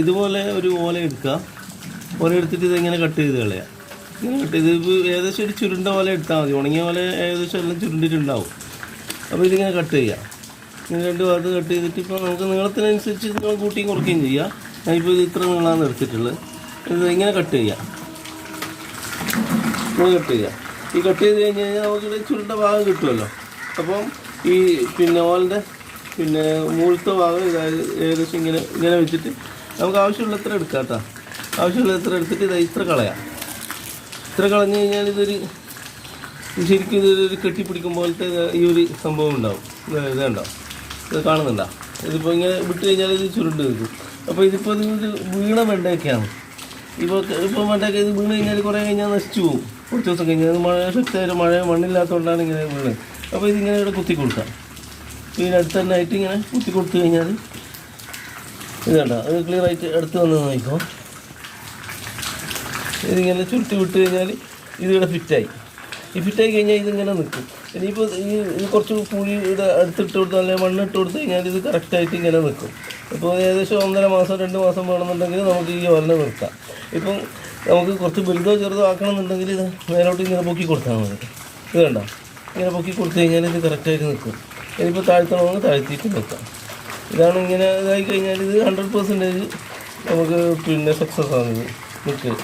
ഇതുപോലെ ഒരു ഓല എടുക്കുക. ഓല എടുത്തിട്ട് ഇതിങ്ങനെ കട്ട് ചെയ്ത് കളയാം. ഇങ്ങനെ കട്ട് ചെയ്ത് ഇപ്പോൾ ഏകദേശം ഒരു ചുരുണ്ട ഓല എടുത്താൽ മതി. ഉണങ്ങിയ പോലെ ഏകദേശം എല്ലാം ചുരുണ്ടിട്ടുണ്ടാവും. അപ്പോൾ ഇതിങ്ങനെ കട്ട് ചെയ്യുക. ഇങ്ങനെ 2 ഭാഗത്ത് കട്ട് ചെയ്തിട്ട് ഇപ്പോൾ നമുക്ക് നീളത്തിനനുസരിച്ച് നിങ്ങൾ കൂട്ടിയും കുറയ്ക്കുകയും ചെയ്യാം. ഞാനിപ്പോൾ ഇത് ഇത്ര നീളമാണ് എടുത്തിട്ടുള്ളത്. ഇത് ഇങ്ങനെ കട്ട് ചെയ്യുക. ഇങ്ങനെ കട്ട് ചെയ്യുക. ഈ കട്ട് ചെയ്ത് കഴിഞ്ഞ് കഴിഞ്ഞാൽ നമുക്കിവിടെ ചുരുണ്ട ഭാഗം കിട്ടുമല്ലോ. അപ്പം ഈ ഓലിൻ്റെ മുഴുത്ത ഭാഗം ഏകദേശം ഇങ്ങനെ വെച്ചിട്ട് നമുക്ക് ആവശ്യമുള്ള എത്ര എടുക്കാം കേട്ടോ. ആവശ്യമുള്ള എത്ര എടുത്തിട്ട് ഇത്ര കളയാം. ഇത്ര കളഞ്ഞു കഴിഞ്ഞാൽ ശരിക്കും ഇതൊരു കെട്ടിപ്പിടിക്കും പോലത്തെ ഈ ഒരു സംഭവം ഉണ്ടാവും. ഇതുണ്ടാവും. ഇത് കാണുന്നുണ്ടോ? ഇതിപ്പോൾ ഇങ്ങനെ വിട്ട് കഴിഞ്ഞാൽ ഇത് ചുരുണ്ട് നിൽക്കും. അപ്പോൾ ഇതിപ്പോൾ ഇത് വീണ വെണ്ടയൊക്കെയാണ്. ഇപ്പോൾ വെണ്ടയൊക്കെ ഇത് വീണ് കഴിഞ്ഞാൽ കുറേ കഴിഞ്ഞാൽ നശിച്ചു പോകും. കുറച്ച് ദിവസം കഴിഞ്ഞാൽ മഴ മണ്ണില്ലാത്തതുകൊണ്ടാണ് ഇങ്ങനെ വീണ്. അപ്പോൾ ഇതിങ്ങനെ ഇവിടെ കുത്തി കൊടുക്കാം. അടുത്ത് തന്നെ ആയിട്ട് ഇങ്ങനെ കുത്തി കൊടുത്തു കഴിഞ്ഞാൽ ഇതുണ്ടോ, അത് ക്ലിയറായിട്ട് അടുത്ത് വന്ന് നോക്കിക്കോ. ഇതിങ്ങനെ ചുരുട്ടി വിട്ട് കഴിഞ്ഞാൽ ഇതിവിടെ ഫിറ്റായി. ഈ ഫിറ്റായി കഴിഞ്ഞാൽ ഇതിങ്ങനെ നിൽക്കും. ഇനിയിപ്പോൾ ഇത് കുറച്ച് പൂഴിയുടെ അടുത്തിട്ട് കൊടുത്താൽ അല്ലെങ്കിൽ മണ്ണിട്ട് കൊടുത്തു കഴിഞ്ഞാൽ ഇത് കറക്റ്റായിട്ട് ഇങ്ങനെ നിൽക്കും. ഇപ്പോൾ ഏകദേശം 1.5 മാസം 2 മാസം വേണമെന്നുണ്ടെങ്കിൽ നമുക്ക് ഈ ഓലനെ നിർത്താം. ഇപ്പം നമുക്ക് കുറച്ച് വലുതോ ചെറുതോ ആക്കണമെന്നുണ്ടെങ്കിൽ ഇത് മേലോട്ട് ഇങ്ങനെ പൊക്കി കൊടുത്താൽ മതി. ഇത് കണ്ടോ, ഇങ്ങനെ പൊക്കി കൊടുത്തു കഴിഞ്ഞാൽ ഇത് കറക്റ്റായിട്ട് നിൽക്കും. ഇനിയിപ്പോൾ താഴ്ത്തണമെങ്കിൽ താഴ്ത്തിയിട്ട് നിൽക്കാം. ഇതാണ് ഇങ്ങനെ ഇതായി കഴിഞ്ഞാൽ ഇത് 100% നമുക്ക് സക്സസ് ആണ് ഇത് നിൽക്കുക.